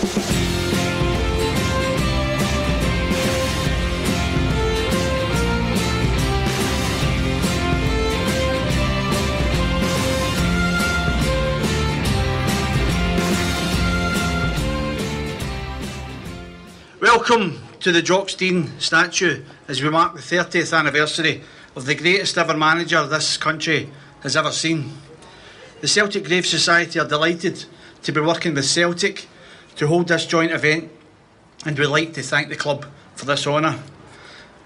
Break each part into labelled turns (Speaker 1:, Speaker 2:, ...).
Speaker 1: Welcome to the Jock Stein statue as we mark the 30th anniversary of the greatest ever manager this country has ever seen. The Celtic Grave Society are delighted to be working with Celtic to hold this joint event, and we'd like to thank the club for this honour.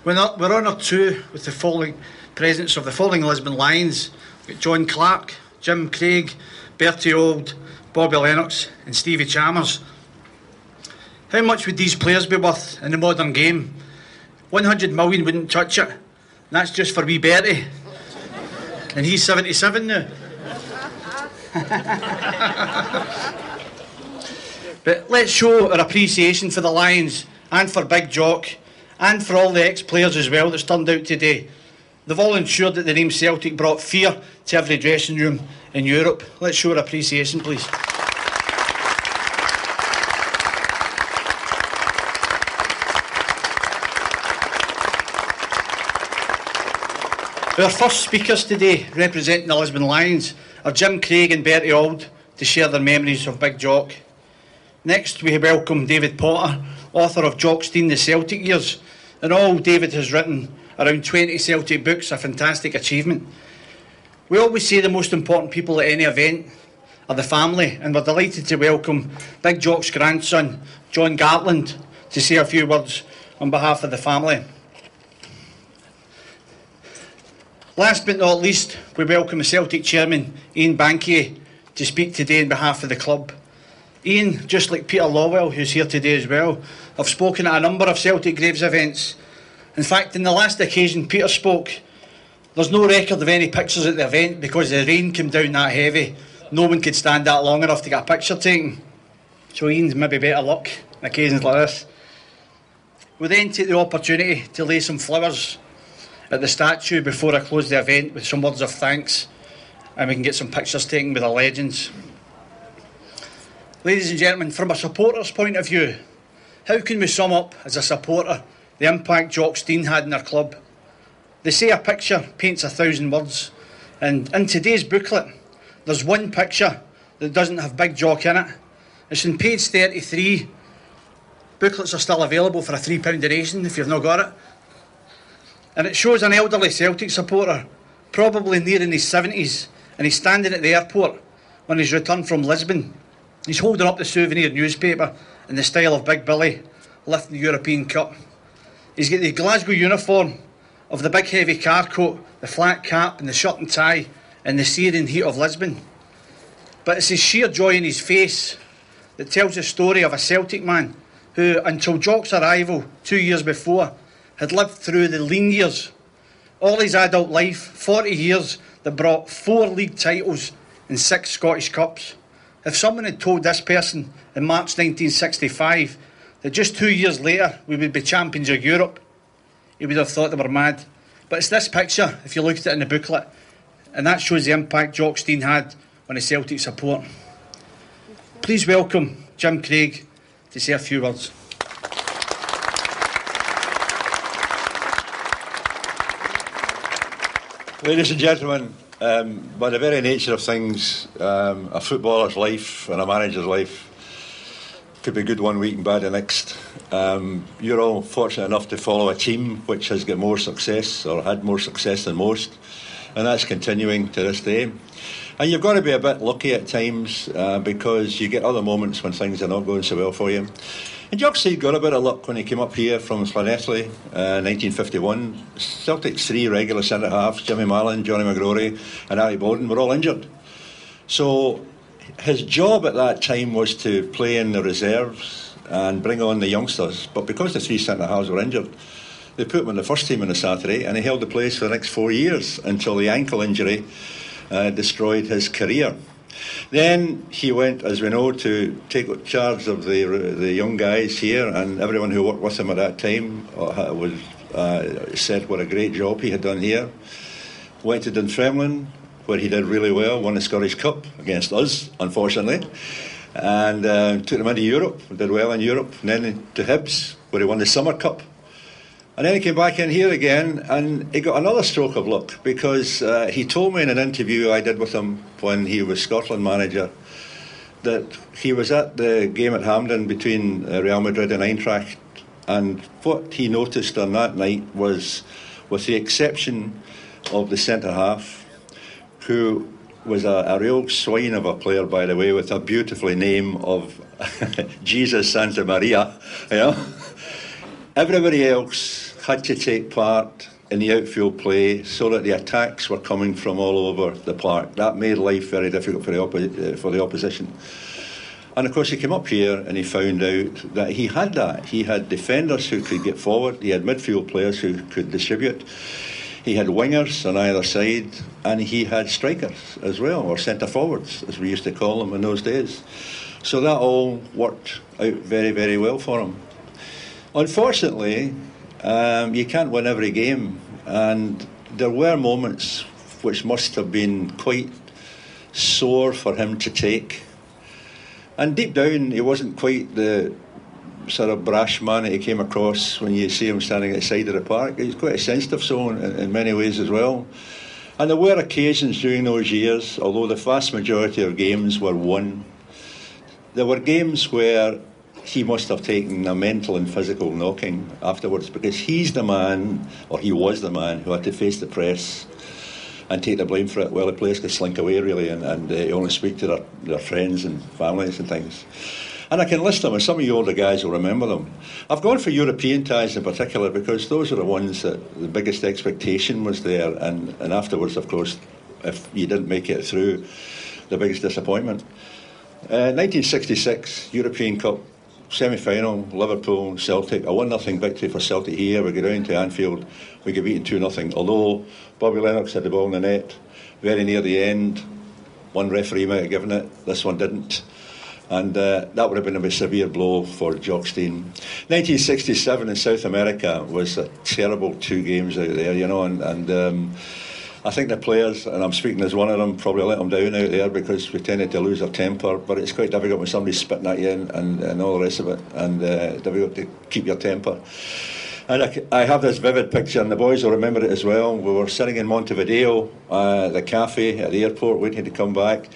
Speaker 1: We're honoured too with the following presence of the following Lisbon Lions: John Clark, Jim Craig, Bertie Auld, Bobby Lennox and Stevie Chalmers. How much would these players be worth in the modern game? 100 million wouldn't touch it. And that's just for wee Bertie. And he's 77 now. But let's show our appreciation for the Lions and for Big Jock and for all the ex-players as well that's turned out today. They've all ensured that the name Celtic brought fear to every dressing room in Europe. Let's show our appreciation, please. Our first speakers today, representing the Lisbon Lions, are Jim Craig and Bertie Auld to share their memories of Big Jock. Next, we welcome David Potter, author of Jock Stein, The Celtic Years. In all, David has written around 20 Celtic books, a fantastic achievement. We always say the most important people at any event are the family, and we're delighted to welcome Big Jock's grandson, John Gartland, to say a few words on behalf of the family. Last but not least, we welcome the Celtic chairman, Ian Bankier, to speak today on behalf of the club. Ian, just like Peter Lawwell, who's here today as well, have spoken at a number of Celtic Graves events. In fact, in the last occasion Peter spoke, there's no record of any pictures at the event because the rain came down that heavy. No one could stand that long enough to get a picture taken. So Ian's maybe better luck on occasions like this. We then take the opportunity to lay some flowers at the statue before I close the event with some words of thanks, and we can get some pictures taken with the legends. Ladies and gentlemen, from a supporter's point of view, how can we sum up as a supporter the impact Jock Stein had in our club? They say a picture paints 1,000 words, and in today's booklet there's one picture that doesn't have Big Jock in it. It's on page 33. Booklets are still available for a £3 donation if you've not got it. And it shows an elderly Celtic supporter, probably near in his 70s, and he's standing at the airport on his return from Lisbon. He's holding up the souvenir newspaper in the style of Big Billy lifting the European Cup. He's got the Glasgow uniform of the big heavy car coat, the flat cap and the shirt and tie in the searing heat of Lisbon. But it's his sheer joy in his face that tells the story of a Celtic man who, until Jock's arrival 2 years before, had lived through the lean years. All his adult life, 40 years, that brought 4 league titles and 6 Scottish Cups. If someone had told this person in March 1965 that just 2 years later we would be champions of Europe, he would have thought they were mad. But it's this picture, if you look at it in the booklet, and that shows the impact Jock Stein had on the Celtic support. Please welcome Jim Craig to say a few words.
Speaker 2: Ladies and gentlemen, by the very nature of things, a footballer's life and a manager's life could be good one week and bad the next. You're all fortunate enough to follow a team which has got more success, or had more success than most, and that's continuing to this day. And you've got to be a bit lucky at times because you get other moments when things are not going so well for you. And Jock Stein got a bit of luck when he came up here from Llanelli in 1951. Celtic's 3 regular centre-halves, Jimmy Mallon, Johnny McGrory and Harry Bowden, were all injured. So his job at that time was to play in the reserves and bring on the youngsters. But because the 3 centre-halves were injured, they put him in the first team on a Saturday, and he held the place for the next 4 years until the ankle injury destroyed his career. Then he went, as we know, to take charge of the young guys here, and everyone who worked with him at that time said what a great job he had done here. Went to Dunfermline, where he did really well, won the Scottish Cup against us, unfortunately. and took him into Europe, did well in Europe, and then to Hibs, where he won the Summer Cup. And then he came back in here again, and he got another stroke of luck, because he told me in an interview I did with him when he was Scotland manager that he was at the game at Hampden between Real Madrid and Eintracht, and what he noticed on that night was, with the exception of the centre-half, who was a real swine of a player, by the way, with a beautifully name of Jesus Santa Maria, you know. Everybody else had to take part in the outfield play so that the attacks were coming from all over the park. That made life very difficult for the opposition. And of course he came up here and he found out that he had that. He had defenders who could get forward, he had midfield players who could distribute, he had wingers on either side, and he had strikers as well, or centre forwards as we used to call them in those days. So that all worked out very, very well for him. Unfortunately, you can't win every game, and there were moments which must have been quite sore for him to take. And deep down, he wasn't quite the sort of brash man that he came across when you see him standing at the side of the park. He's quite a sensitive soul in many ways as well. And there were occasions during those years, although the vast majority of games were won, there were games where he must have taken a mental and physical knocking afterwards, because he's the man, or he was the man, who had to face the press and take the blame for it, while the players could slink away really and only speak to their friends and families and things. And I can list them, and some of you older guys will remember them. I've gone for European ties in particular, because those are the ones that the biggest expectation was there, and afterwards, of course, if you didn't make it through, the biggest disappointment. 1966 European Cup semi-final, Liverpool, Celtic, a 1-0 victory for Celtic here. We go down to Anfield, we get beaten 2-0, although Bobby Lennox had the ball in the net very near the end. One referee might have given it, this one didn't, and that would have been a severe blow for Jock Stein. 1967 in South America was a terrible 2 games out there, you know, and I think the players, and I'm speaking as one of them, probably let them down out there, because we tended to lose our temper. But it's quite difficult when somebody's spitting at you and all the rest of it, and difficult to keep your temper. And I have this vivid picture, and the boys will remember it as well. We were sitting in Montevideo, the cafe at the airport, waiting to come back,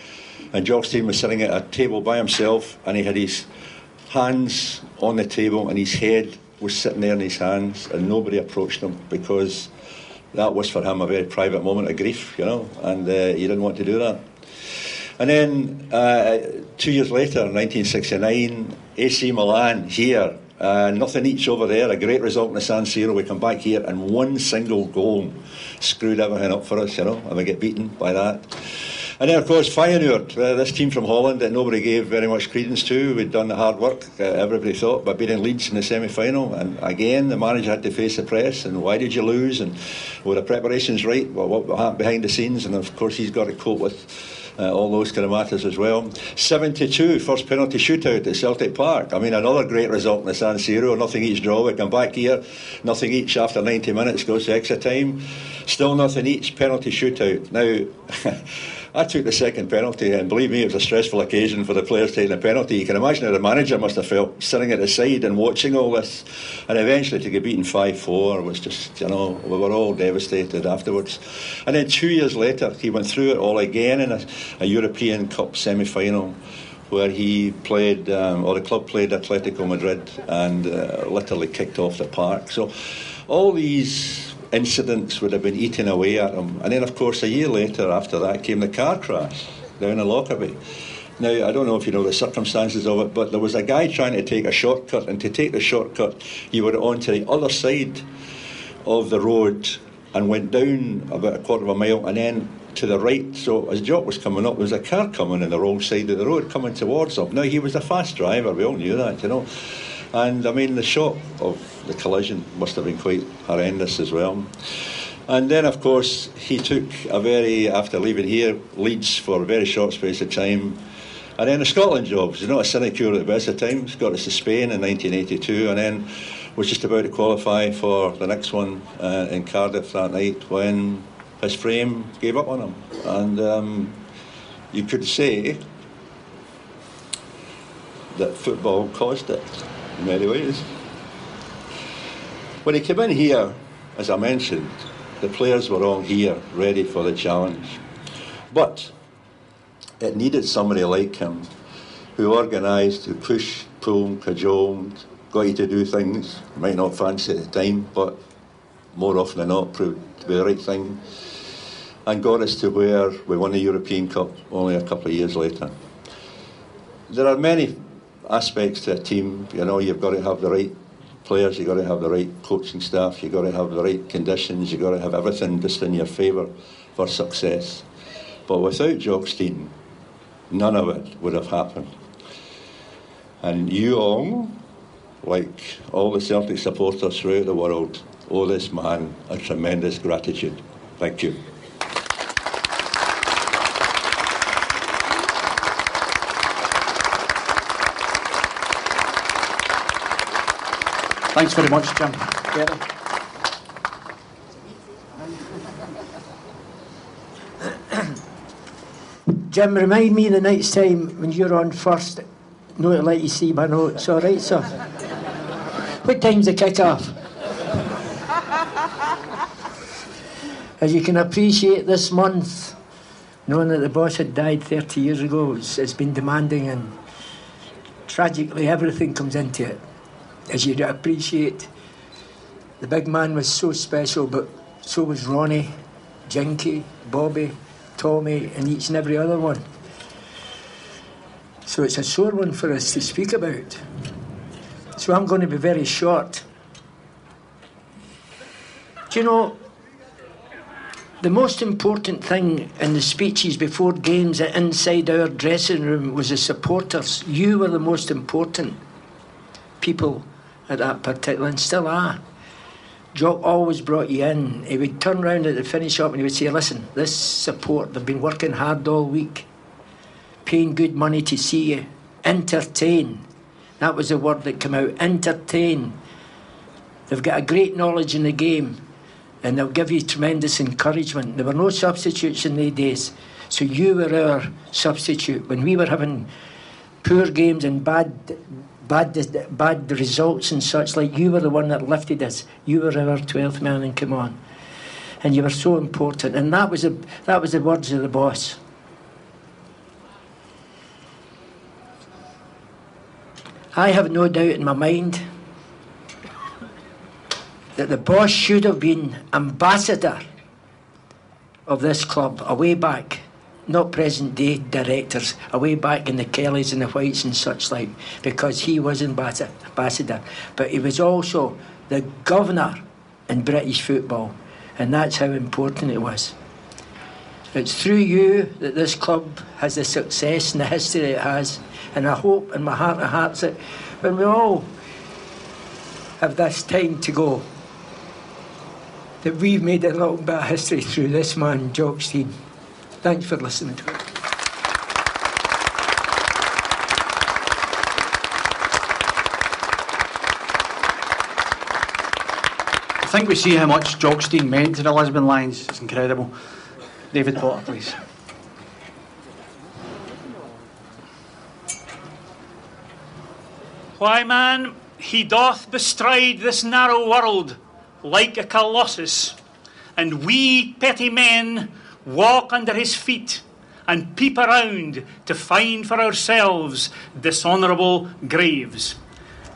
Speaker 2: and Jock Stein was sitting at a table by himself, and he had his hands on the table, and his head was sitting there in his hands, and nobody approached him, because that was for him a very private moment of grief, you know, and he didn't want to do that. And then 2 years later, 1969, AC Milan here, nothing each over there, a great result in the San Siro. We come back here, and one single goal screwed everything up for us, you know, and we get beaten by that. And then, of course, Feyenoord, this team from Holland that nobody gave very much credence to. We'd done the hard work, everybody thought, by beating Leeds in the semi-final. And again, the manager had to face the press. And why did you lose? And were the preparations right? Well, what happened behind the scenes? And, of course, he's got to cope with all those kind of matters as well. 72, first penalty shootout at Celtic Park. I mean, another great result in the San Siro. Nothing each draw. We come back here, nothing each after 90 minutes, goes to extra time. Still nothing each, penalty shootout. Now, I took the second penalty, and believe me, it was a stressful occasion for the players taking the penalty. You can imagine how the manager must have felt, sitting at the side and watching all this. And eventually to get beaten 5-4 was just, you know, we were all devastated afterwards. And then 2 years later, he went through it all again in a European Cup semi-final, where he played, or the club played Atletico Madrid, and literally kicked off the park. So all these incidents would have been eating away at him. And then, of course, a year later after that came the car crash down in Lockerbie. Now, I don't know if you know the circumstances of it, but there was a guy trying to take a shortcut, and to take the shortcut, you were onto the other side of the road and went down about a quarter of a mile and then to the right. So as Jock was coming up, there was a car coming on the wrong side of the road coming towards him. Now, he was a fast driver, we all knew that, you know. And I mean, the shock of the collision must have been quite horrendous as well. And then, of course, he took after leaving here, Leeds for a very short space of time. And then the Scotland jobs, you know, a sinecure at the best of times, got us to Spain in 1982, and then was just about to qualify for the next one in Cardiff that night when his frame gave up on him. And you could say that football caused it in many ways. When he came in here, as I mentioned, the players were all here, ready for the challenge. But it needed somebody like him, who organised, who pushed, pulled, cajoled, got you to do things you might not fancy at the time, but more often than not proved to be the right thing, and got us to where we won the European Cup only a couple of years later. There are many aspects to a team. You know, you've got to have the right players, you've got to have the right coaching staff, you've got to have the right conditions, you've got to have everything just in your favour for success. But without Jock Stein, none of it would have happened. And you all, like all the Celtic supporters throughout the world, owe this man a tremendous gratitude. Thank you.
Speaker 1: Thanks very much, Jim. Gary.
Speaker 3: Jim, remind me the next time when you're on first, not to let you see my notes, all right, sir? What time's the kick-off? As you can appreciate, this month, knowing that the boss had died 30 years ago, it's been demanding, and tragically everything comes into it. As you'd appreciate, the big man was so special, but so was Ronnie, Jinky, Bobby, Tommy, and each and every other one. So it's a sore one for us to speak about. So I'm going to be very short. Do you know, the most important thing in the speeches before games inside our dressing room was the supporters. You were the most important people at that particular, and still are. Jock always brought you in. He would turn round at the finish up and he would say, listen, this support, they've been working hard all week, paying good money to see you. Entertain. That was the word that came out. Entertain. They've got a great knowledge in the game, and they'll give you tremendous encouragement. There were no substitutes in those days, so you were our substitute. When we were having poor games and bad results and such, like, you were the one that lifted us. You were our 12th man, and come on. And you were so important, and that was the words of the boss. I have no doubt in my mind that the boss should have been ambassador of this club away back, not present day directors, away back in the Kellys and the Whites and such like, because he was ambassador, but he was also the governor in British football, and that's how important it was. It's through you that this club has the success and the history it has, and I hope in my heart of hearts that when we all have this time to go, that we've made a little bit of history through this man, Jock Stein. Thanks for listening to it.
Speaker 1: I think we see how much Jock Stein meant to the Lisbon Lions. It's incredible. David Potter, please.
Speaker 4: Why, man, he doth bestride this narrow world like a colossus, and we petty men walk under his feet and peep around to find for ourselves dishonourable graves.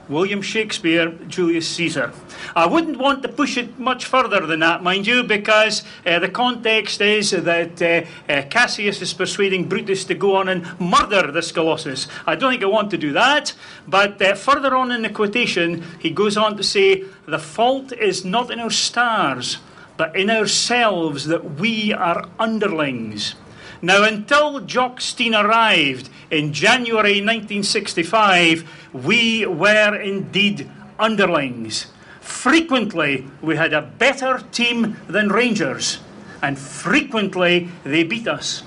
Speaker 4: William Shakespeare, Julius Caesar. I wouldn't want to push it much further than that, mind you, because the context is that Cassius is persuading Brutus to go on and murder this Colossus. I don't think I want to do that, but further on in the quotation, he goes on to say, the fault is not in our stars, but in ourselves, that we are underlings. Now, until Jock Stein arrived in January 1965, we were indeed underlings. Frequently, we had a better team than Rangers, and frequently they beat us.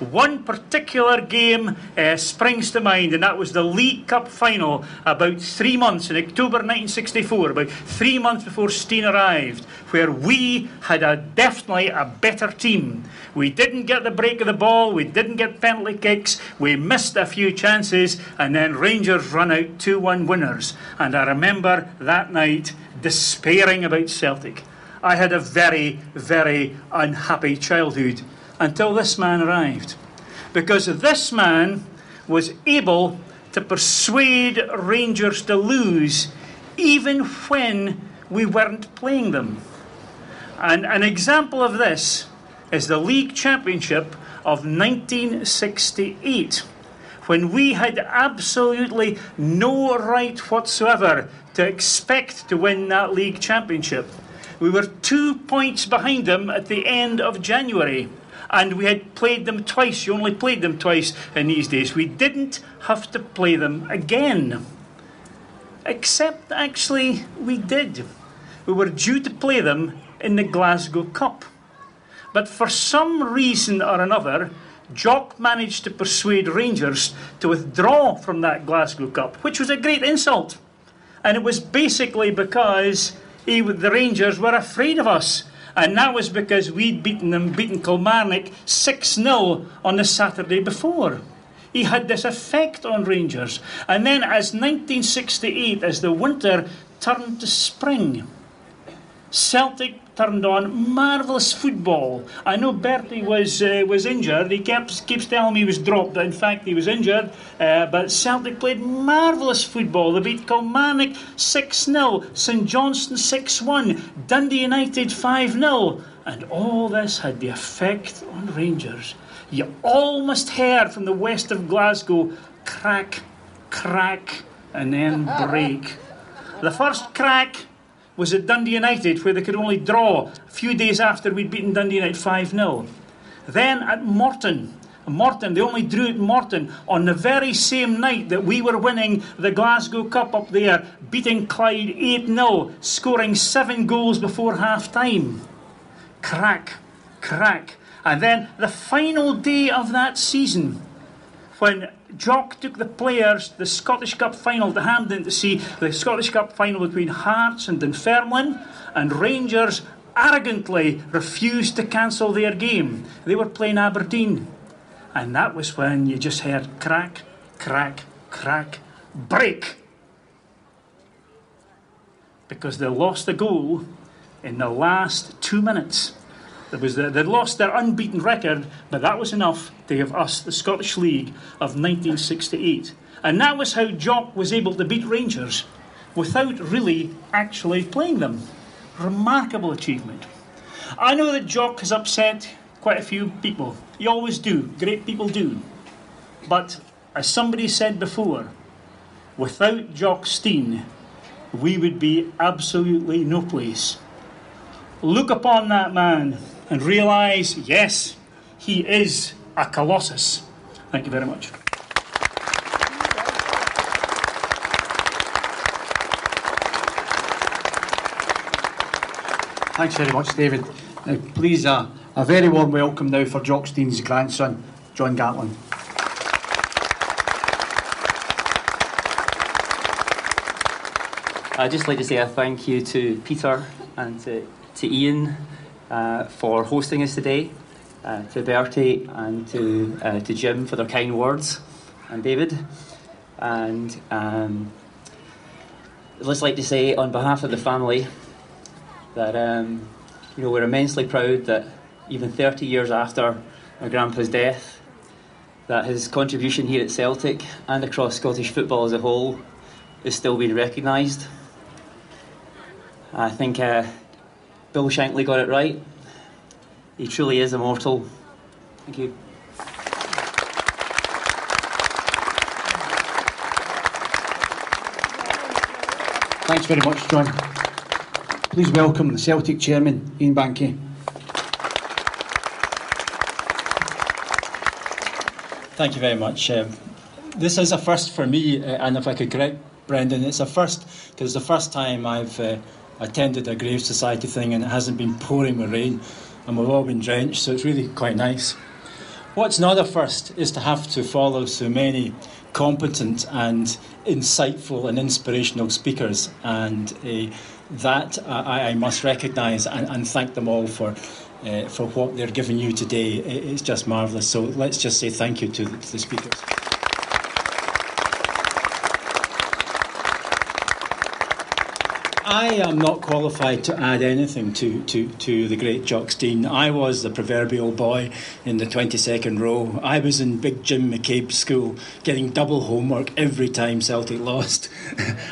Speaker 4: One particular game springs to mind, and that was the League Cup final about 3 months in October 1964, about 3 months before Stein arrived, where we had definitely a better team. We didn't get the break of the ball, we didn't get penalty kicks, we missed a few chances, and then Rangers run out 2-1 winners. And I remember that night despairing about Celtic. I had a very, very unhappy childhood until this man arrived. Because this man was able to persuade Rangers to lose even when we weren't playing them. And an example of this is the League Championship of 1968, when we had absolutely no right whatsoever to expect to win that League Championship. We were 2 points behind them at the end of January, and we had played them twice. You only played them twice in these days. We didn't have to play them again. Except, actually, we did. We were due to play them in the Glasgow Cup. But for some reason or another, Jock managed to persuade Rangers to withdraw from that Glasgow Cup, which was a great insult. And it was basically because the Rangers were afraid of us. And that was because we'd beaten Kilmarnock 6-0 on the Saturday before. He had this effect on Rangers. And then as 1968, as the winter turned to spring, Celtic turned on marvellous football. I know Bertie was injured. He keeps telling me he was dropped. In fact, he was injured. But Celtic played marvellous football. They beat Kilmarnock 6-0, St Johnstone 6-1, Dundee United 5-0. And all this had the effect on Rangers. You almost heard from the west of Glasgow, crack, crack, and then break. The first crack was at Dundee United, where they could only draw a few days after we'd beaten Dundee United 5-0. Then at Morton, they only drew at Morton on the very same night that we were winning the Glasgow Cup up there, beating Clyde 8-0, scoring 7 goals before half-time. Crack, crack. And then the final day of that season, when Jock took the players to the Scottish Cup final to Hampden to see the Scottish Cup final between Hearts and Dunfermline, and Rangers arrogantly refused to cancel their game. They were playing Aberdeen. And that was when you just heard crack, crack, crack, break. Because they lost the goal in the last 2 minutes. They'd lost their unbeaten record, but that was enough to give us the Scottish League of 1968. And that was how Jock was able to beat Rangers without really actually playing them. Remarkable achievement. I know that Jock has upset quite a few people. You always do. Great people do. But as somebody said before, without Jock Stein, we would be absolutely no place. Look upon that man and realise, yes, he is a colossus. Thank you very much.
Speaker 1: Thanks very much, David. Now, please, a very warm welcome now for Jock Stein's grandson, John Gatlin.
Speaker 5: I'd just like to say a thank you to Peter and to Ian for hosting us today, to Bertie and to Jim for their kind words, and David. And I'd just like to say on behalf of the family that we're immensely proud that even 30 years after my grandpa's death, that his contribution here at Celtic and across Scottish football as a whole is still being recognised. I think Bill Shankly got it right. He truly is immortal. Thank you.
Speaker 1: Thanks very much, John. Please welcome the Celtic chairman, Ian Bankie.
Speaker 6: Thank you very much. This is a first for me, and if I could correct Brendan, it's a first because it's the first time I've attended a Grave Society thing and it hasn't been pouring with rain and we've all been drenched, so it's really quite nice. What's not a first is to have to follow so many competent and insightful and inspirational speakers, and that I must recognise and thank them all for what they're giving you today. It's just marvellous. So let's just say thank you to the speakers. I am not qualified to add anything to the great Jock Stein. I was the proverbial boy in the 22nd row. I was in Big Jim McCabe's school getting double homework every time Celtic lost.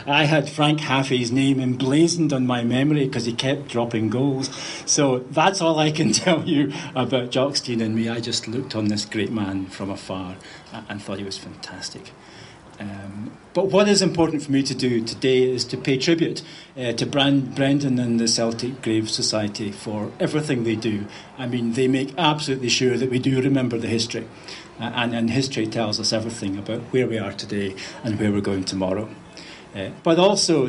Speaker 6: I had Frank Haffey's name emblazoned on my memory because he kept dropping goals. So that's all I can tell you about Jock Stein and me. I just looked on this great man from afar and thought he was fantastic. But what is important for me to do today is to pay tribute to Brendan and the Celtic Grave Society for everything they do. I mean, they make absolutely sure that we do remember the history. And history tells us everything about where we are today and where we're going tomorrow. But also,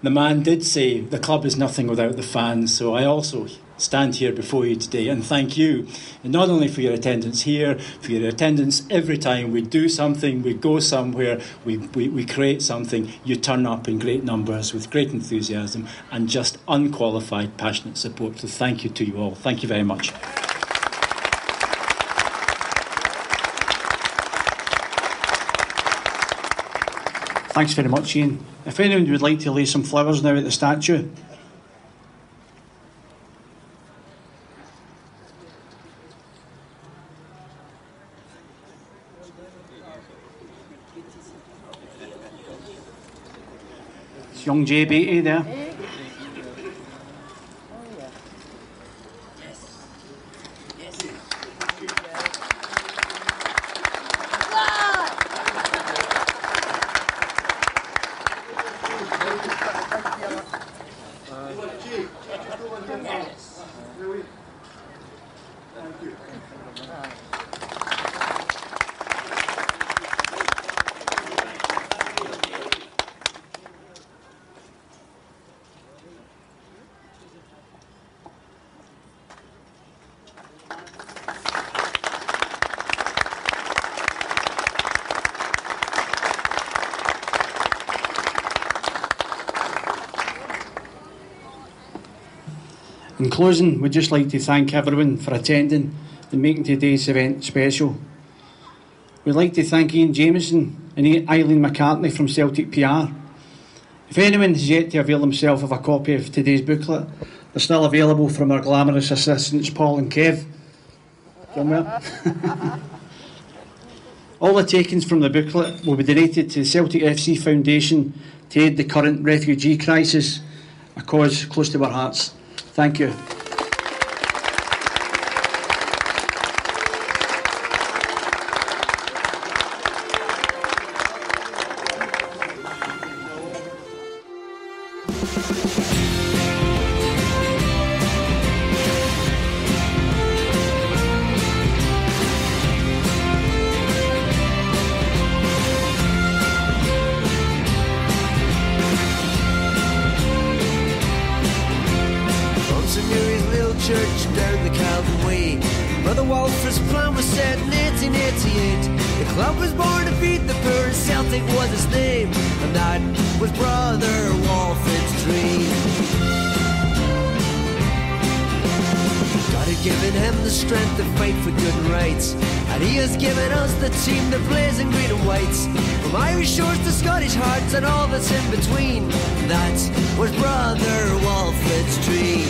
Speaker 6: the man did say the club is nothing without the fans, so I also stand here before you today and thank you, not only for your attendance here, for your attendance every time we do something, we go somewhere, we create something, you turn up in great numbers with great enthusiasm and just unqualified, passionate support. So thank you to you all. Thank you very much.
Speaker 1: Thanks very much, Ian. If anyone would like to lay some flowers now at the statue. It's young Jay Beattie there. In closing, we'd just like to thank everyone for attending and making today's event special. We'd like to thank Ian Jameson and Eileen McCartney from Celtic PR. If anyone has yet to avail himself of a copy of today's booklet, they're still available from our glamorous assistants Paul and Kev. All the takings from the booklet will be donated to the Celtic FC Foundation to aid the current refugee crisis, a cause close to our hearts. Thank you.
Speaker 7: And all that's in between, that was Brother Walford's dream.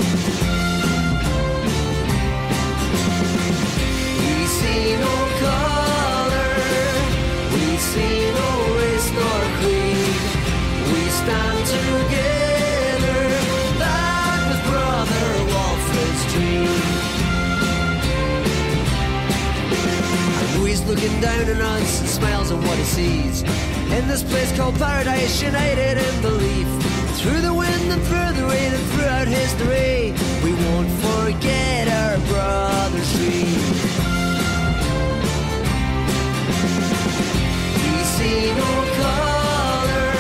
Speaker 7: We see no colour, we see no race nor creed, we stand together, that was Brother Walford's dream. I know he's looking down on us and smiles on what he sees. In this place called paradise, united in belief. Through the wind and through the rain and throughout history, we won't forget our brother's dream. We see no colour,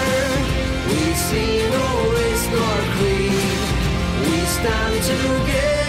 Speaker 7: we see no race nor creed, we stand together.